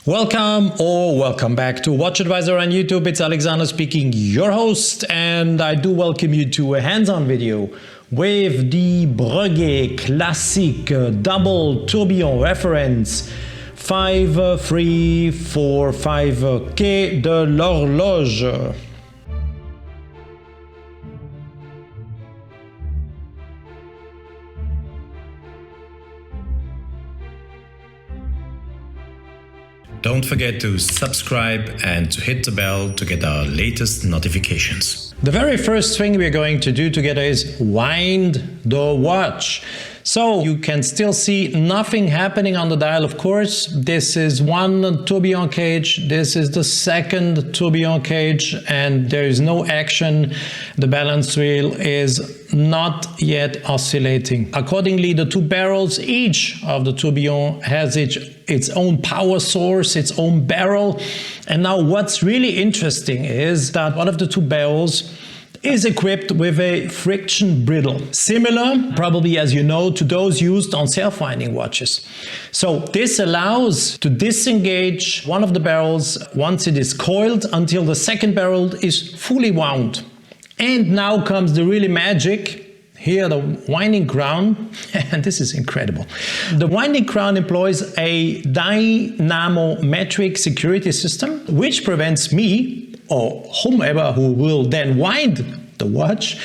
Welcome or welcome back to WatchAdvisor on YouTube. It's Alexander speaking, your host, and I do welcome you to a hands-on video with the BREGUET Classique Double Tourbillon reference 5345 Quai de l'Horloge. Don't forget to subscribe and to hit the bell to get our latest notifications. The very first thing we're going to do together is wind the watch. So you can still see nothing happening on the dial, of course. This is one tourbillon cage, this is the second tourbillon cage, and there is no action. The balance wheel is not yet oscillating. Accordingly, the two barrels, each of the tourbillon has its own power source, its own barrel. And now what's really interesting is that one of the two barrels is equipped with a friction bridle, similar, probably as you know, to those used on self-winding watches. So this allows to disengage one of the barrels once it is coiled until the second barrel is fully wound. And now comes the really magic. Here the winding crown, and this is incredible. The winding crown employs a dynamometric security system which prevents me or whomever who will then wind the watch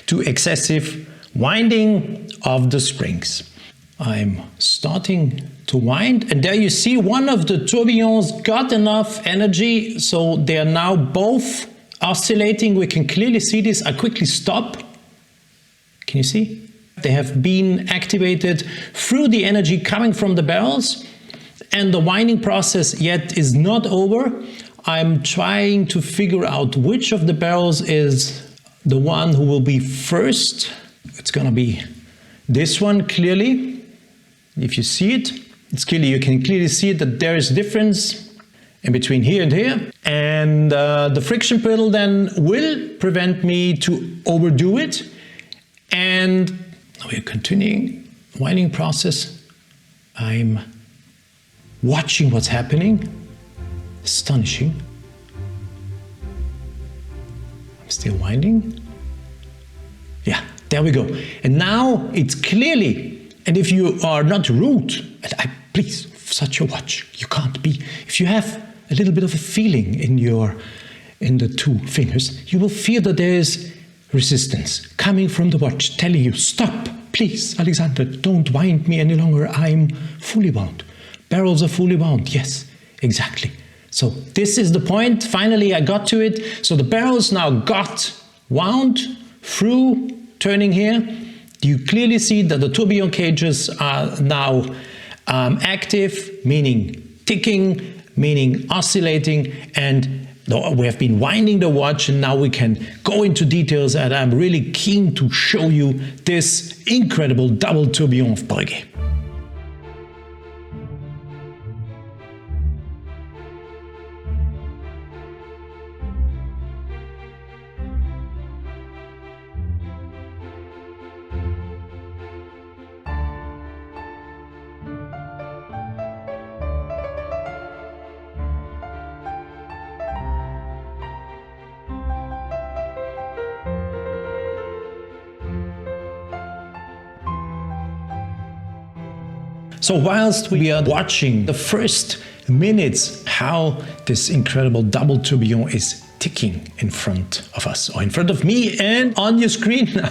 to excessive winding of the springs. I'm starting to wind, and there you see one of the tourbillons got enough energy, so they are now both oscillating. We can clearly see this. I quickly stop. Can you see? They have been activated through the energy coming from the barrels, and the winding process yet is not over. I'm trying to figure out which of the barrels is the one who will be first. It's gonna be this one, clearly. If you see it, you can clearly see that there is a difference in between here and here. And the friction bridle then will prevent me to overdo it. And we're continuing the winding process. I'm watching what's happening. Astonishing. I'm still winding. Yeah, there we go. And now it's clearly, and if you are not rude, please, such a watch, you can't be. If you have a little bit of a feeling in the two fingers, you will feel that there is resistance coming from the watch, telling you, stop, please, Alexander, don't wind me any longer. I'm fully wound. Barrels are fully wound. Yes, exactly. So this is the point. Finally, I got to it. So the barrels now got wound through turning here. You clearly see that the tourbillon cages are now active, meaning ticking, meaning oscillating, and we have been winding the watch, and now we can go into details, and I'm really keen to show you this incredible double tourbillon of Breguet. So whilst we are watching the first minutes how this incredible double tourbillon is ticking in front of us, or in front of me and on your screen now.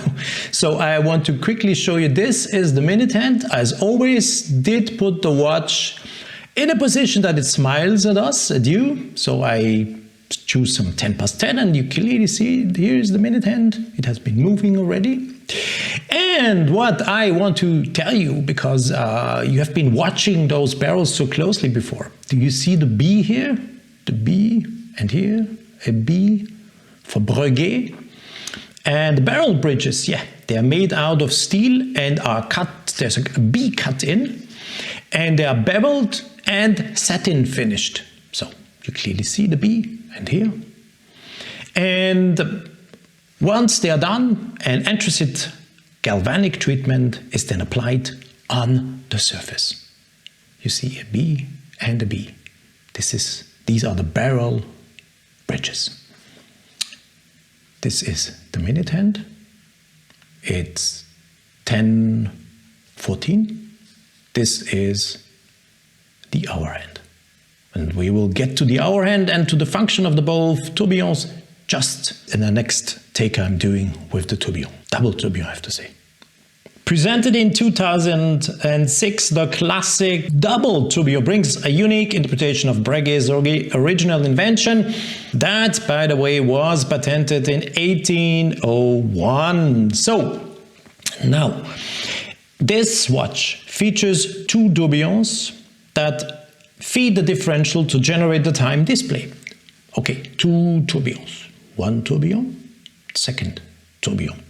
So I want to quickly show you, this is the minute hand. As always, did put the watch in a position that it smiles at us, at you. So I choose some 10 past 10, and you clearly see here is the minute hand. It has been moving already. And what I want to tell you, because you have been watching those barrels so closely before, do you see the B here? The B, and here a B for Breguet. And the barrel bridges, yeah, they are made out of steel and are cut. There's a B cut in, and they are beveled and satin finished. So you clearly see the B, and here. And once they are done, an anthracite galvanic treatment is then applied on the surface. You see a B and a B. These are the barrel bridges. This is the minute hand. It's 10:14. This is the hour hand. And we will get to the hour hand and to the function of the both tourbillons just in the next take I'm doing with the tourbillon. Double tourbillon, I have to say. Presented in 2006, the Classique Double Tourbillon brings a unique interpretation of Breguet's original invention that, by the way, was patented in 1801. So, now, this watch features two tourbillons that feed the differential to generate the time display. Okay, two tourbillons. One tourbillon, second tourbillon.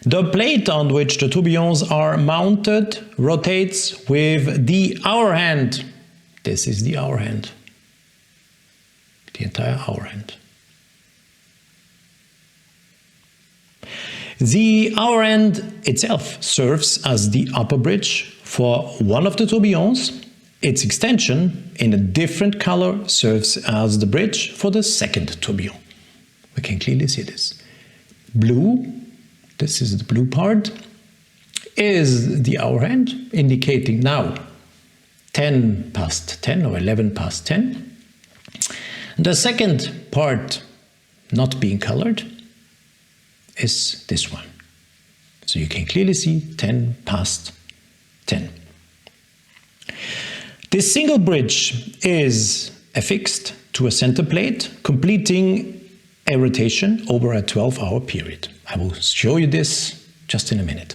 The plate on which the tourbillons are mounted rotates with the hour hand. This is the hour hand. The entire hour hand. The hour hand itself serves as the upper bridge for one of the tourbillons. Its extension in a different color serves as the bridge for the second tourbillon. We can clearly see this. Blue, this is the blue part, is the hour hand, indicating now 10 past 10 or 11 past 10. The second part, not being colored, is this one. So you can clearly see 10 past 10. This single bridge is affixed to a center plate, completing a rotation over a 12-hour period. I will show you this just in a minute.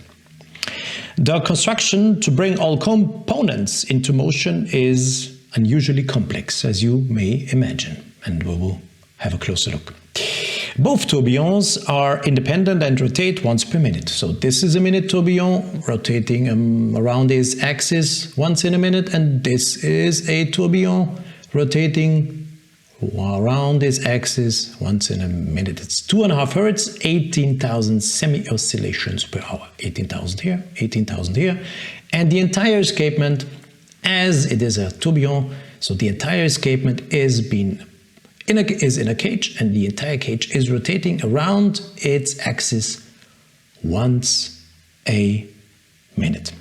The construction to bring all components into motion is unusually complex, as you may imagine, and we will have a closer look. Both tourbillons are independent and rotate once per minute. So this is a minute tourbillon rotating around its axis once in a minute, and this is a tourbillon rotating around its axis once in a minute. It's 2.5 Hertz, 18,000 semi-oscillations per hour. 18,000 here, 18,000 here. And the entire escapement, as it is a tourbillon, so the entire escapement is in a cage, and the entire cage is rotating around its axis once a minute.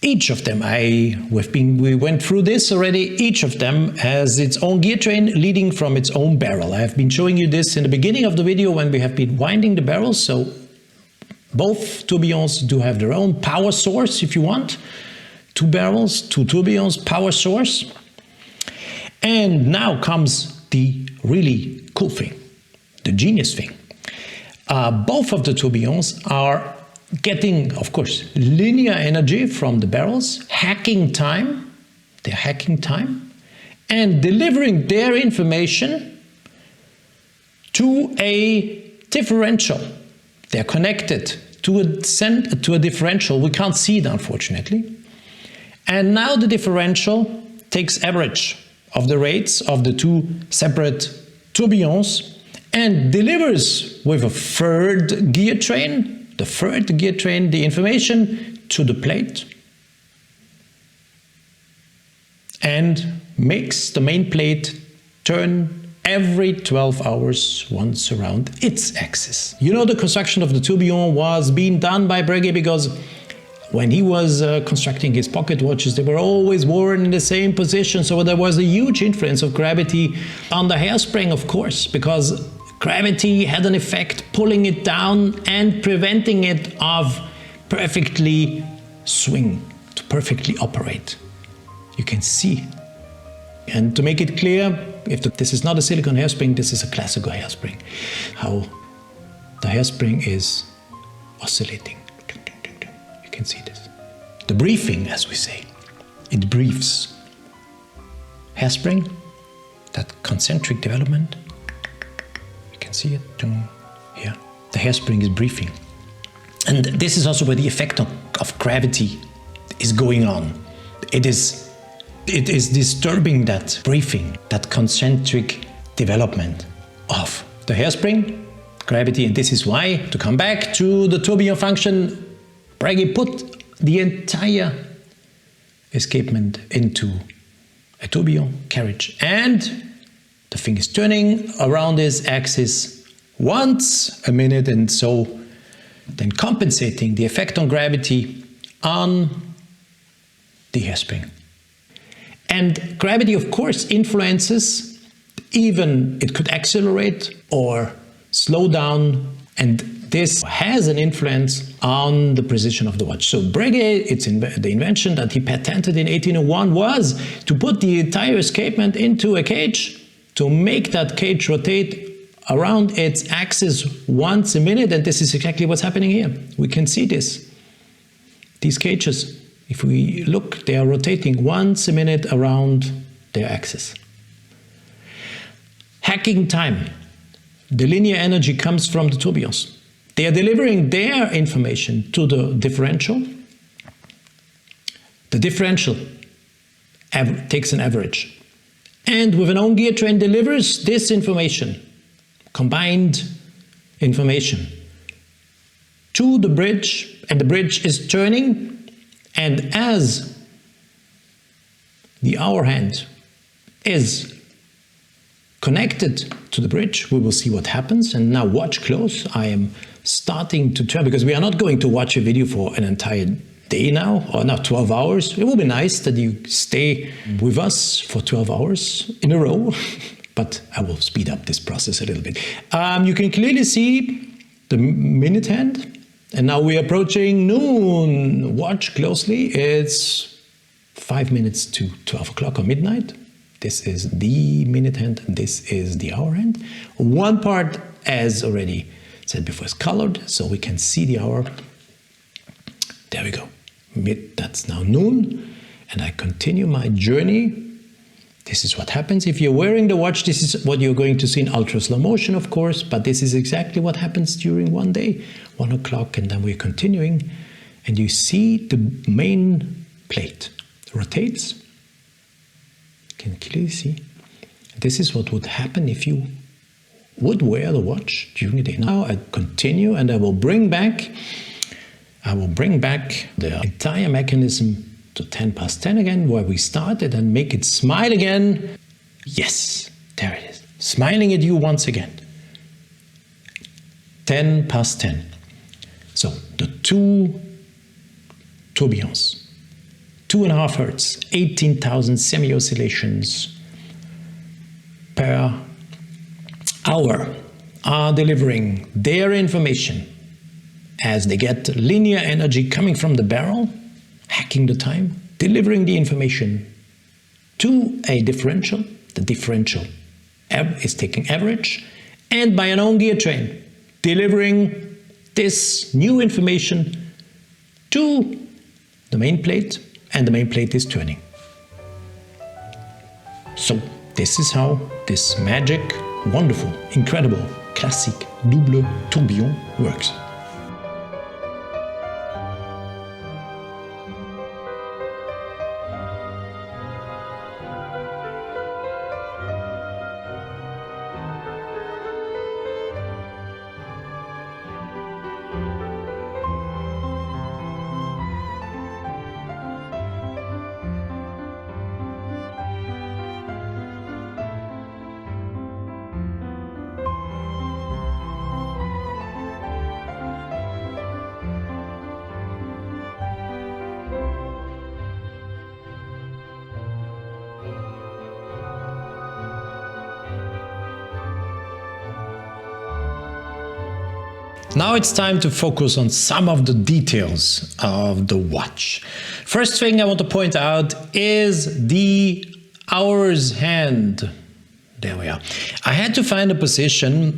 Each of them, we went through this already, each of them has its own gear train leading from its own barrel. I have been showing you this in the beginning of the video when we have been winding the barrels, so both tourbillons do have their own power source if you want. Two barrels, two tourbillons, power source. And now comes the really cool thing, the genius thing. Both of the tourbillons are getting, of course, linear energy from the barrels, hacking time, and delivering their information to a differential. They're connected to a differential. We can't see it, unfortunately. And now the differential takes average of the rates of the two separate tourbillons and delivers with a third gear train, the information to the plate and makes the main plate turn every 12 hours once around its axis. You know, the construction of the tourbillon was being done by Breguet because when he was constructing his pocket watches, they were always worn in the same position, so there was a huge influence of gravity on the hairspring, of course, because gravity had an effect pulling it down and preventing it of perfectly swing, to perfectly operate. You can see. And to make it clear, this is not a silicone hairspring, this is a classical hairspring. How the hairspring is oscillating. You can see this. The briefing, as we say, it briefs. Hairspring, that concentric development, you can see it here. The hairspring is briefing. And this is also where the effect of gravity is going on. It is disturbing that briefing, that concentric development of the hairspring, gravity, and this is why, to come back to the tourbillon function, Breguet put the entire escapement into a tourbillon carriage, and the thing is turning around this axis once a minute, and so then compensating the effect on gravity on the hairspring. And gravity, of course, influences, even it could accelerate or slow down, and this has an influence on the precision of the watch. So Breguet, the invention that he patented in 1801 was to put the entire escapement into a cage, to make that cage rotate around its axis once a minute, and this is exactly what's happening here. We can see this. These cages, if we look, they are rotating once a minute around their axis. Hacking time. The linear energy comes from the tourbillons. They are delivering their information to the differential. The differential takes an average, and with an own gear train delivers this information, combined information, to the bridge, and the bridge is turning, and as the hour hand is connected to the bridge, we will see what happens. And now watch close. I am starting to turn, because we are not going to watch a video for an entire day now, or not 12 hours. It will be nice that you stay with us for 12 hours in a row, but I will speed up this process a little bit. You can clearly see the minute hand, and now we're approaching noon. Watch closely. It's 5 minutes to 12 o'clock or midnight. This is the minute hand, and this is the hour hand. One part, as already said before, is colored, so we can see the hour. There we go. That's now noon, and I continue my journey. This is what happens if you're wearing the watch. This is what you're going to see in ultra slow motion, of course, but this is exactly what happens during one day, 1 o'clock, and then we're continuing, and you see the main plate rotates. You can clearly see. This is what would happen if you would wear the watch during the day. Now I continue, and I will bring back the entire mechanism to 10 past 10 again, where we started, and make it smile again. Yes, there it is, smiling at you once again. 10 past 10. So the two tourbillons, 2.5 Hertz, 18,000 semi-oscillations per hour, are delivering their information as they get linear energy coming from the barrel, hacking the time, delivering the information to a differential. The differential is taking average, and by an own gear train, delivering this new information to the main plate, and the main plate is turning. So this is how this magic, wonderful, incredible Classique Double Tourbillon works. Now it's time to focus on some of the details of the watch. First thing I want to point out is the hour's hand. There we are. I had to find a position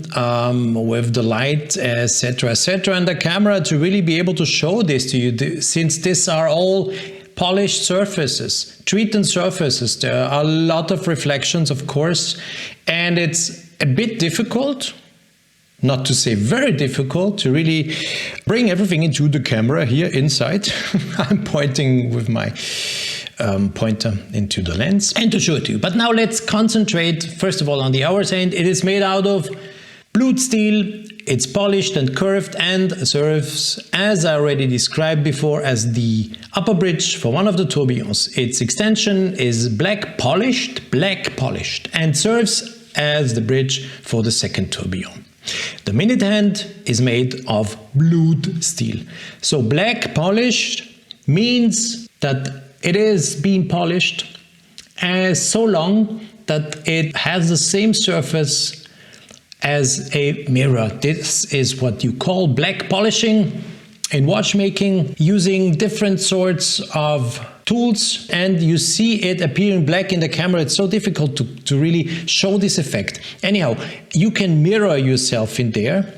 with the light, etc., and the camera to really be able to show this to you, since these are all polished surfaces, treated surfaces. There are a lot of reflections, of course, and it's a bit difficult, not to say very difficult, to really bring everything into the camera here inside. I'm pointing with my pointer into the lens and to show it to you. But now let's concentrate first of all on the hour's hand. It is made out of blued steel. It's polished and curved and serves, as I already described before, as the upper bridge for one of the tourbillons. Its extension is black polished, and serves as the bridge for the second tourbillon. The minute hand is made of blued steel. So black polished means that it is being polished so long that it has the same surface as a mirror. This is what you call black polishing in watchmaking, using different sorts of tools, and you see it appearing black in the camera. It's so difficult to really show this effect. Anyhow, you can mirror yourself in there.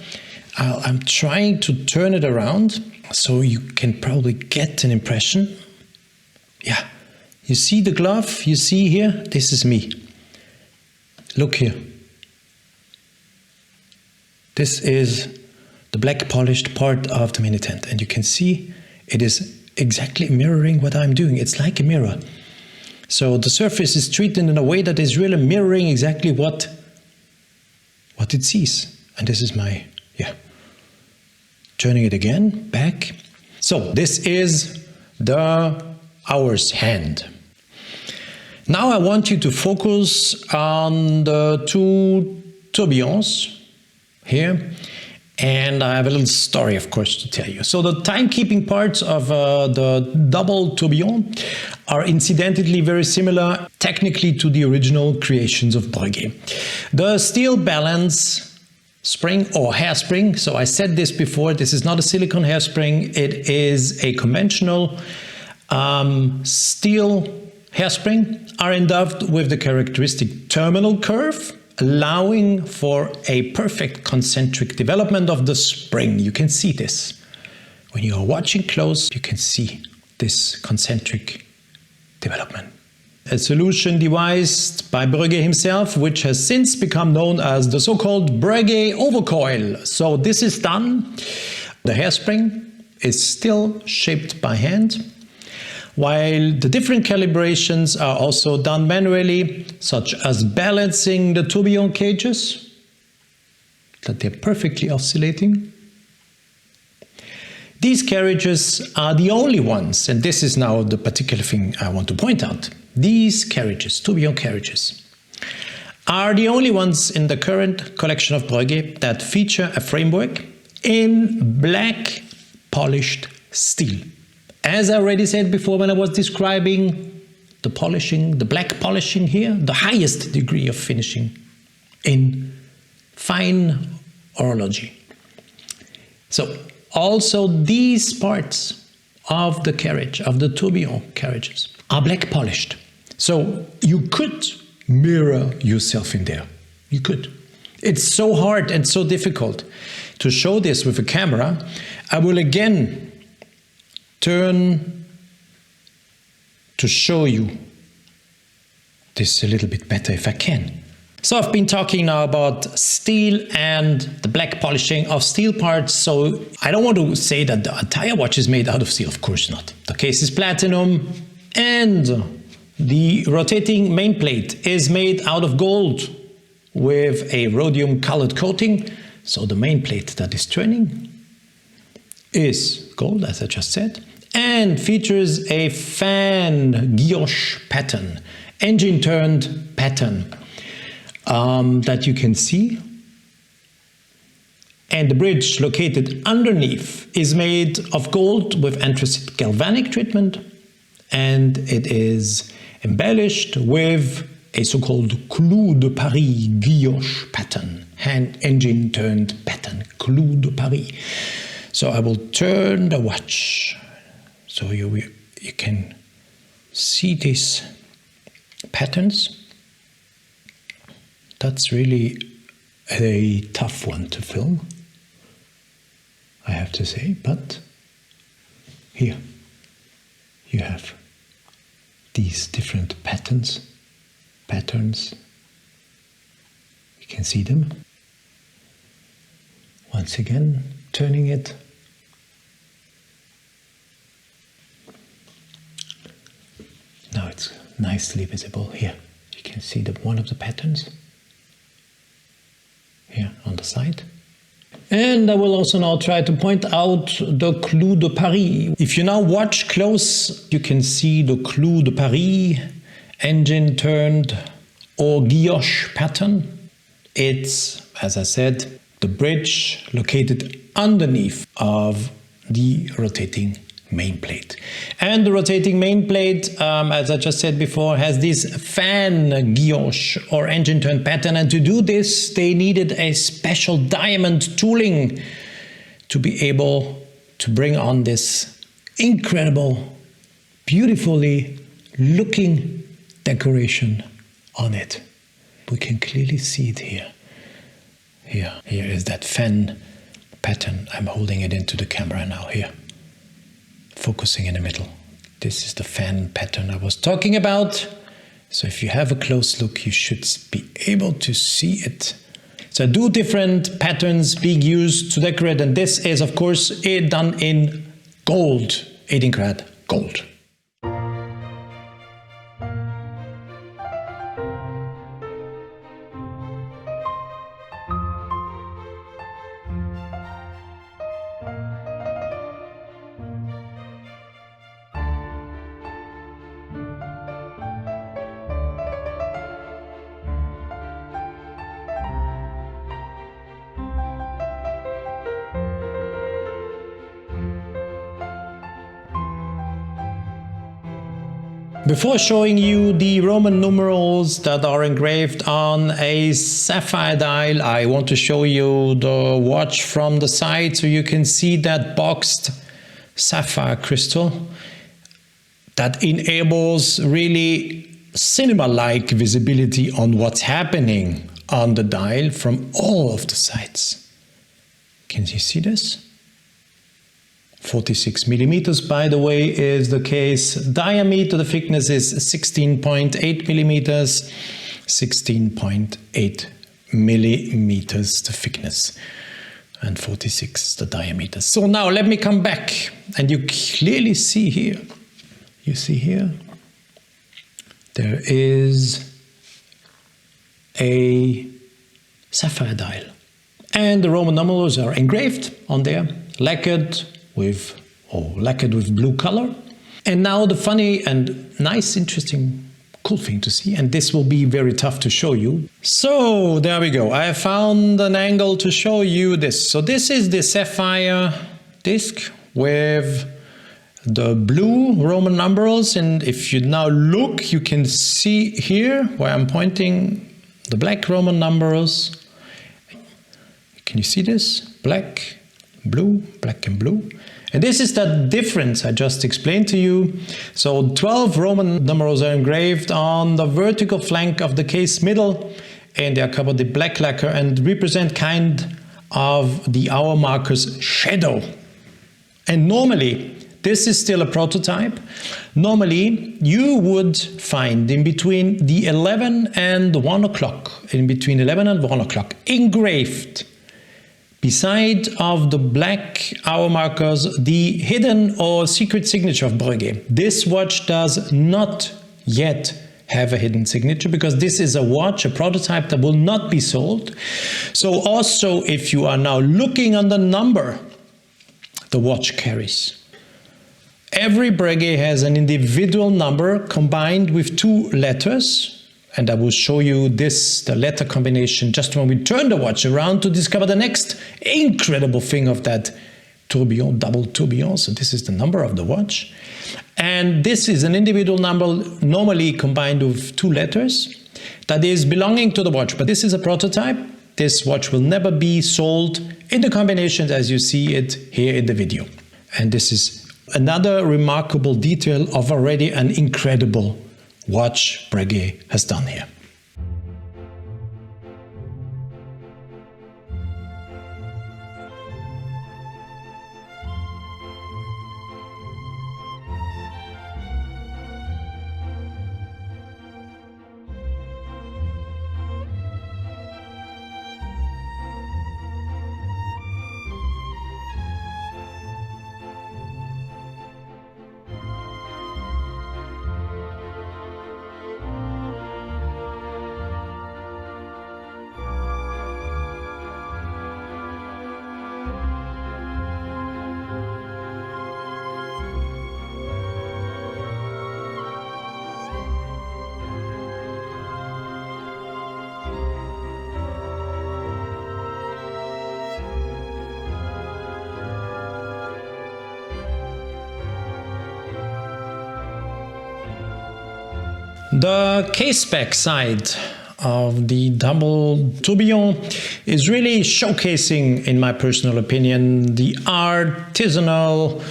I'm trying to turn it around so you can probably get an impression. Yeah, you see the glove, you see here, this is me. Look here. This is the black polished part of the minute hand, and you can see it is exactly mirroring what I'm doing. It's like a mirror. So the surface is treated in a way that is really mirroring exactly what it sees. And this is my, turning it again, back. So this is the hour's hand. Now I want you to focus on the two tourbillons here. And I have a little story, of course, to tell you. So the timekeeping parts of the double tourbillon are incidentally very similar technically to the original creations of Breguet. The steel balance spring or hairspring, so I said this before, this is not a silicone hairspring, it is a conventional steel hairspring, are endowed with the characteristic terminal curve, allowing for a perfect concentric development of the spring. You can see this. When you are watching close, you can see this concentric development. A solution devised by Breguet himself, which has since become known as the so-called Breguet overcoil. So this is done. The hairspring is still shaped by hand, while the different calibrations are also done manually, such as balancing the tourbillon cages, that they're perfectly oscillating. These carriages are the only ones, and this is now the particular thing I want to point out. These carriages, tourbillon carriages, are the only ones in the current collection of Breguet that feature a framework in black polished steel. As I already said before when I was describing the polishing, the black polishing here, the highest degree of finishing in fine horology. So also these parts of the carriage, of the tourbillon carriages, are black polished. So you could mirror yourself in there. You could. It's so hard and so difficult to show this with a camera. I will again turn to show you this a little bit better if I can. So I've been talking now about steel and the black polishing of steel parts. So I don't want to say that the entire watch is made out of steel, of course not. The case is platinum and the rotating main plate is made out of gold with a rhodium colored coating. So the main plate that is turning is gold, as I just said, and features a fan guilloché pattern, engine turned pattern that you can see. And the bridge located underneath is made of gold with anthracite galvanic treatment, and it is embellished with a so-called clou de Paris guilloché pattern, hand engine turned pattern, clou de Paris. So I will turn the watch so you can see these patterns. That's really a tough one to film, I have to say, but here you have these different patterns. You can see them. Once again, turning it. Now it's nicely visible here. You can see one of the patterns here on the side. And I will also now try to point out the clou de Paris. If you now watch close, you can see the clou de Paris, engine turned or guilloché pattern. It's, as I said, the bridge located underneath of the rotating main plate. And the rotating main plate, as I just said before, has this fan guilloché or engine turn pattern, and to do this they needed a special diamond tooling to be able to bring on this incredible, beautifully looking decoration on it. We can clearly see it here. Here is that fan pattern. I'm holding it into the camera now here. Focusing in the middle. This is the fan pattern I was talking about. So if you have a close look, you should be able to see it. So two different patterns being used to decorate, and this is of course done in gold, Edenkrad gold. Before showing you the Roman numerals that are engraved on a sapphire dial, I want to show you the watch from the side so you can see that boxed sapphire crystal that enables really cinema-like visibility on what's happening on the dial from all of the sides. Can you see this? 46 millimeters, by the way, is the case diameter. The thickness is 16.8 millimeters, 16.8 millimeters the thickness, and 46 the diameter. So now let me come back, and you clearly see here, you see here, there is a sapphire dial, and the Roman numerals are engraved on there, lacquered with blue color. And now the funny and nice, interesting, cool thing to see, and this will be very tough to show you. So there we go. I found an angle to show you this. So this is the sapphire disc with the blue Roman numerals, and if you now look, you can see here where I'm pointing the black Roman numerals. Can you see this? Black, blue, black and blue. And this is the difference I just explained to you. So 12 Roman numerals are engraved on the vertical flank of the case middle, and they are covered with black lacquer and represent kind of the hour marker's shadow. And normally, this is still a prototype. Normally, you would find in between the 11 and 1 o'clock, engraved beside of the black hour markers, the hidden or secret signature of Breguet. This watch does not yet have a hidden signature because this is a watch, a prototype that will not be sold. So also, if you are now looking on the number the watch carries, every Breguet has an individual number combined with two letters. And I will show you this, the letter combination, just when we turn the watch around to discover the next incredible thing of that tourbillon, double tourbillon. So this is the number of the watch. And this is an individual number normally combined with two letters that is belonging to the watch. But this is a prototype. This watch will never be sold in the combinations as you see it here in the video. And this is another remarkable detail of already an incredible watch Breguet has done here. The Caseback side of the double tourbillon is really showcasing, in my personal opinion, the artisanal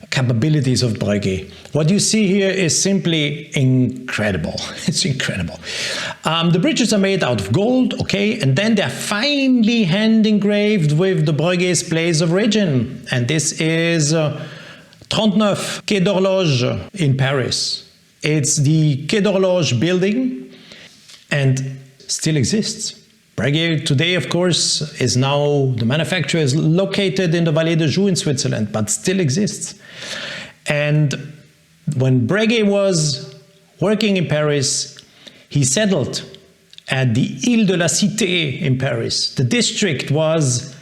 capabilities of Breguet. What you see here is simply incredible. It's incredible. The bridges are made out of gold, okay, and then they're finely hand engraved with the Breguet's place of origin. And this is 39 Quai d'Horloge in Paris. It's the Quai d'Horloge building and still exists. Breguet today, of course, is now, the manufacturer is located in the Vallée de Joux in Switzerland, but still exists. And when Breguet was working in Paris, he settled at the Ile de la Cité in Paris. The district was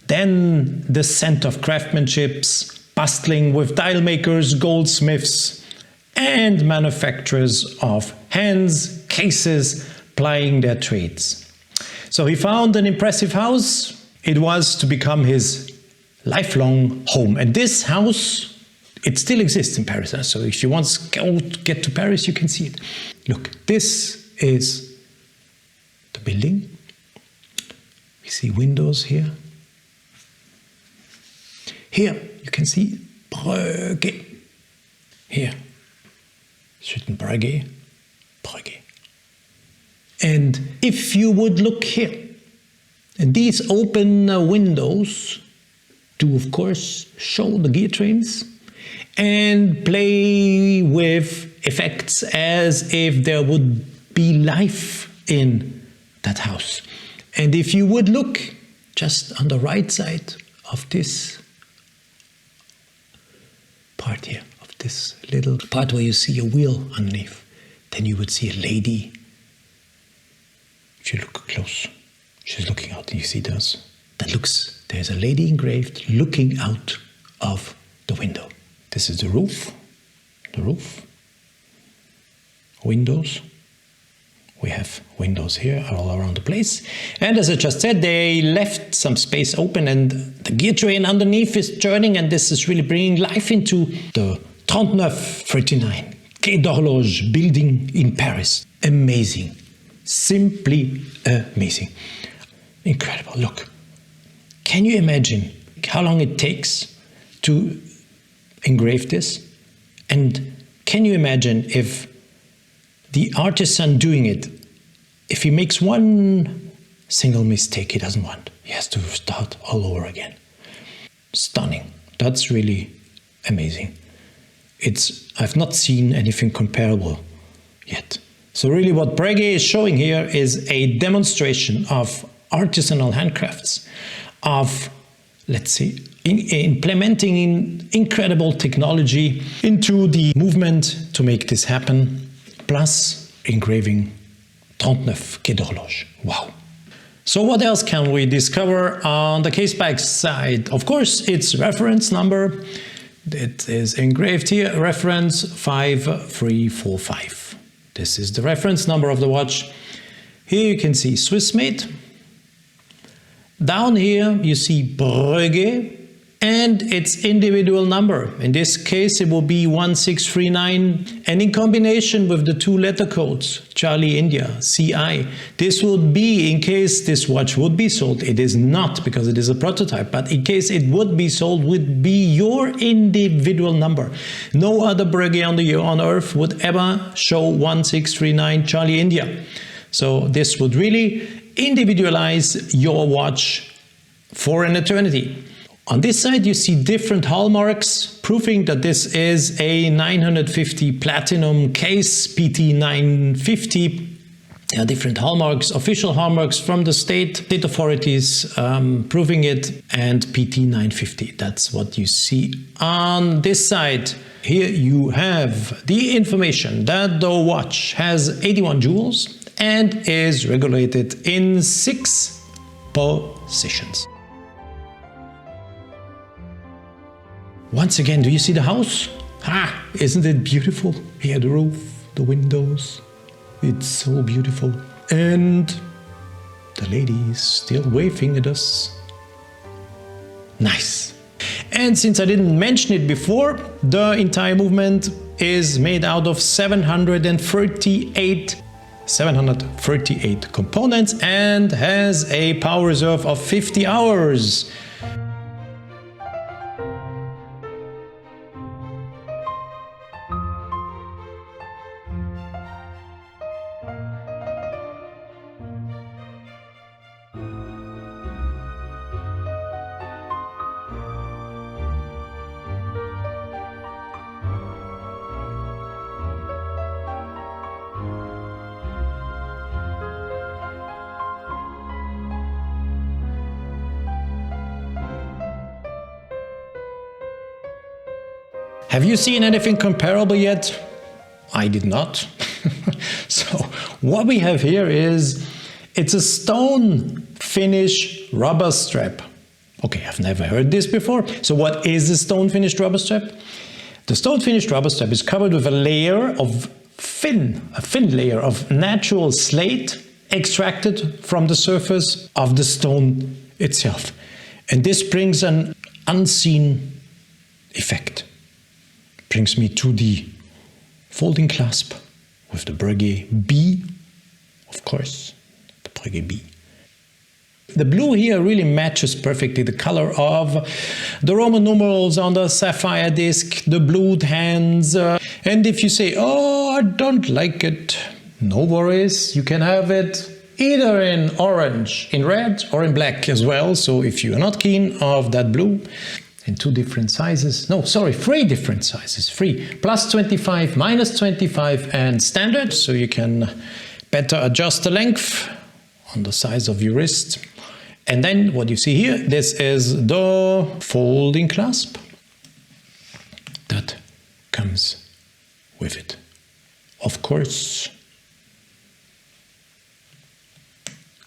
then the center of craftsmanship, bustling with tile makers, goldsmiths, and manufacturers of hands, cases, plying their trades. So he found an impressive house. It was to become his lifelong home. And this house, it still exists in Paris. So if you want to get to Paris, you can see it. Look, this is the building. We see windows here. Here you can see Breguet. Here, it's written Breguet, Breguet. And if you would look here, and these open windows do, of course, show the gear trains and play with effects as if there would be life in that house. And if you would look just on the right side of this part here, of this little part where you see a wheel underneath, then you would see a lady. If you look close, she's looking out, and you see there's a lady engraved looking out of the window. This is the roof, windows. We have windows here all around the place. And as I just said, they left some space open, and the gear train underneath is turning, and this is really bringing life into the 39 Quai d'Horloge building in Paris. Amazing. Simply amazing. Incredible. Look, can you imagine how long it takes to engrave this? And can you imagine if the artisan doing it, if he makes one single mistake he doesn't want, he has to start all over again? Stunning. That's really amazing. I've not seen anything comparable yet. So really what Breguet is showing here is a demonstration of artisanal handcrafts, of, let's see, implementing incredible technology into the movement to make this happen, plus engraving 39 Quai d'Horloge. Wow. So what else can we discover on the Caseback side? Of course, its reference number. It is engraved here, reference 5345. This is the reference number of the watch. Here you can see Swiss made. Down here you see Breguet and its individual number. In this case it will be 1639, and in combination with the two letter codes, Charlie India, CI, this would be, in case this watch would be sold, it is not because it is a prototype, but in case it would be sold, would be your individual number. No other Breguet on earth would ever show 1639 Charlie India. So this would really individualize your watch for an eternity. On this side you see different hallmarks proving that this is a 950 platinum case, PT 950. There are different hallmarks, official hallmarks from the state authorities proving it, and PT 950. That's what you see on this side. Here you have the information that the watch has 81 jewels and is regulated in 6 positions. Once again, do you see the house? Isn't it beautiful? Here, the roof, the windows. It's so beautiful. And the lady is still waving at us. Nice. And And since I didn't mention it before, the entire movement is made out of 738 components and has a power reserve of 50 hours. Have you seen anything comparable yet? I did not. So what we have here is, it's a stone finish rubber strap. Okay, I've never heard this before. So what is a stone finished rubber strap? The stone finished rubber strap is covered with a layer of thin layer of natural slate extracted from the surface of the stone itself. And this brings an unseen effect. Brings me to the folding clasp with the Breguet B, of course, the Breguet B. The blue here really matches perfectly the color of the Roman numerals on the sapphire disc, the blued hands. And if you say, oh, I don't like it, no worries, you can have it either in orange, in red, or in black as well. So if you are not keen of that blue, in two different sizes, no, sorry, three different sizes, plus 25, minus 25, and standard, so you can better adjust the length on the size of your wrist. And then what you see here, this is the folding clasp that comes with it. Of course,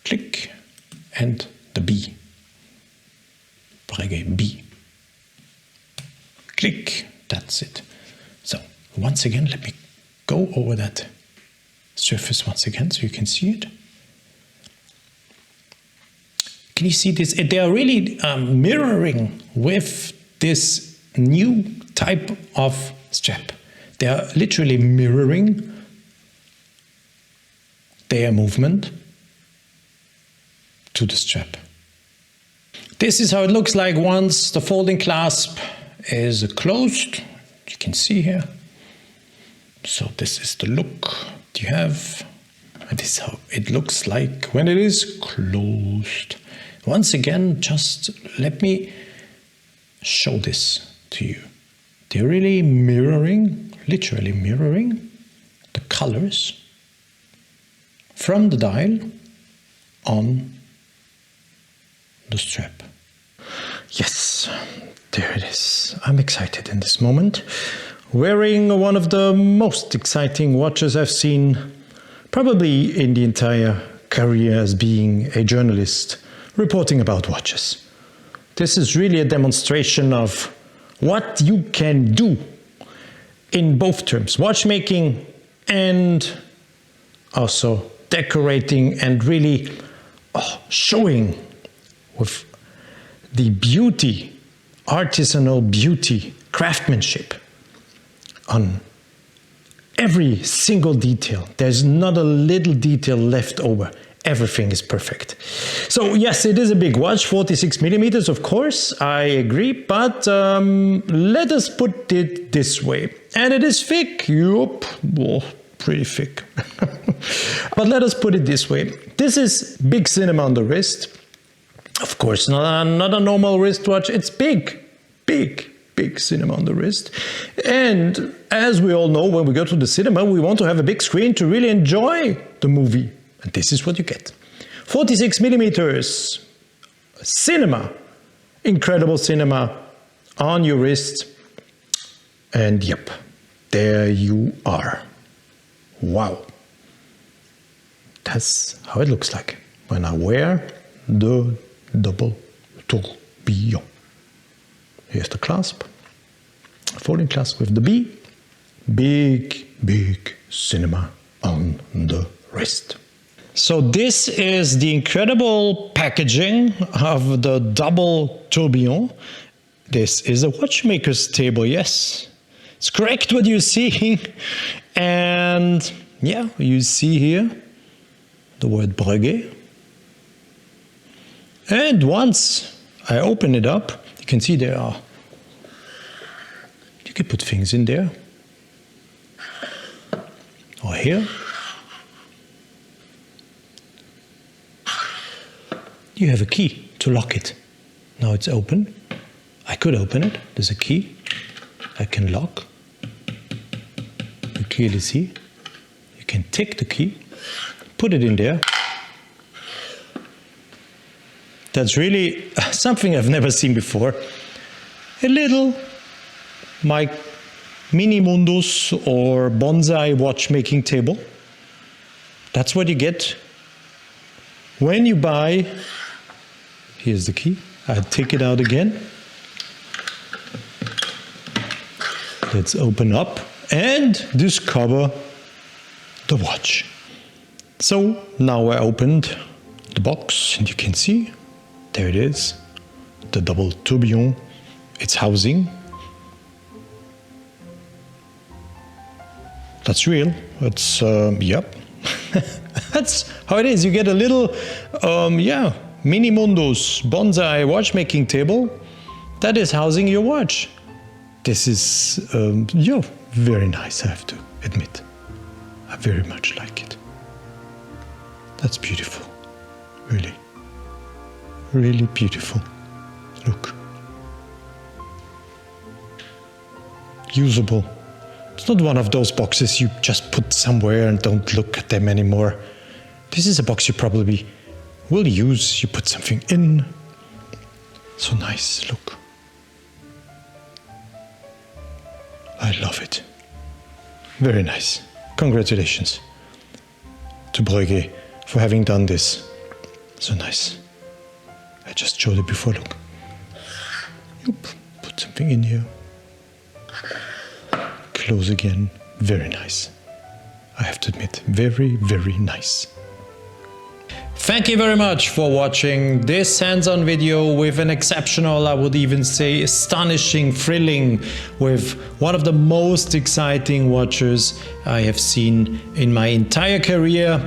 click, and the B, Breguet B. Click, that's it. So once again, let me go over that surface once again so you can see it. Can you see this? They are really mirroring with this new type of strap. They are literally mirroring their movement to the strap. This is how it looks like once the folding clasp is closed. You can see here. So this is the look you have. And this is how it looks like when it is closed. Once again, just let me show this to you. They're really mirroring, literally mirroring the colors from the dial on the strap. Yes, there it is. I'm excited in this moment. Wearing one of the most exciting watches I've seen probably in the entire career as being a journalist reporting about watches. This is really a demonstration of what you can do in both terms, watchmaking and also decorating, and really showing with the beauty, artisanal beauty, craftsmanship on every single detail. There's not a little detail left over. Everything is perfect. So yes, it is a big watch, 46 millimeters, of course, I agree, but let us put it this way. And it is thick, yup, oh, pretty thick. But let us put it this way. This is big cinema on the wrist. Of course, not a normal wristwatch, it's big cinema on the wrist. And as we all know, when we go to the cinema, we want to have a big screen to really enjoy the movie. And this is what you get. 46 millimeters cinema, incredible cinema on your wrist. And yep, there you are. Wow. That's how it looks like when I wear the Double Tourbillon. Here's the clasp, folding clasp with the B. Big cinema on the wrist. So this is the incredible packaging of the Double Tourbillon. This is a watchmaker's table, yes. It's correct what you're seeing. And yeah, you see here the word Breguet. And once I open it up, you can see you can put things in there. Or here. You have a key to lock it. Now it's open. I could open it. There's a key. I can lock. You clearly see. You can take the key, put it in there. That's really something I've never seen before. A little my mini mundus or bonsai watchmaking table. That's what you get when you buy. Here's the key. I take it out again. Let's open up and discover the watch. So now I opened the box and you can see, there it is, the double tourbillon, its housing. That's real. It's, yep. That's how it is. You get a little, mini mundus bonsai watchmaking table that is housing your watch. This is, very nice, I have to admit. I very much like it. That's beautiful. Really. Really beautiful. Look. Usable. It's not one of those boxes you just put somewhere and don't look at them anymore. This is a box you probably will use. You put something in. So nice, look. I love it. Very nice. Congratulations to Breguet for having done this. So nice. I just showed it before, look. Put something in here. Close again. Very nice. I have to admit, very, very nice. Thank you very much for watching this hands-on video with an exceptional, I would even say astonishing, thrilling, with one of the most exciting watches I have seen in my entire career.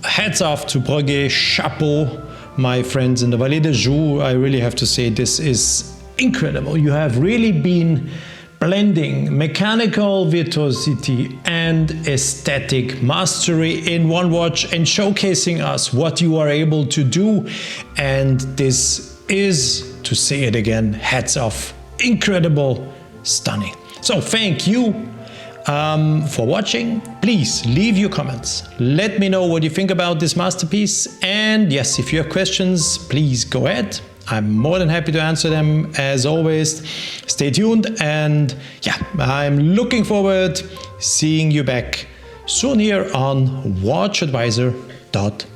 Hats off to Breguet, chapeau, my friends in the Vallée de Joux. I really have to say this is incredible. You have really been blending mechanical virtuosity and aesthetic mastery in one watch and showcasing us what you are able to do. And this is, to say it again, hats off, incredible, stunning. So thank you for watching. Please leave your comments. Let me know what you think about this masterpiece. And yes, if you have questions, please go ahead. I'm more than happy to answer them as always. Stay tuned, and yeah, I'm looking forward seeing you back soon here on WatchAdvisor.com.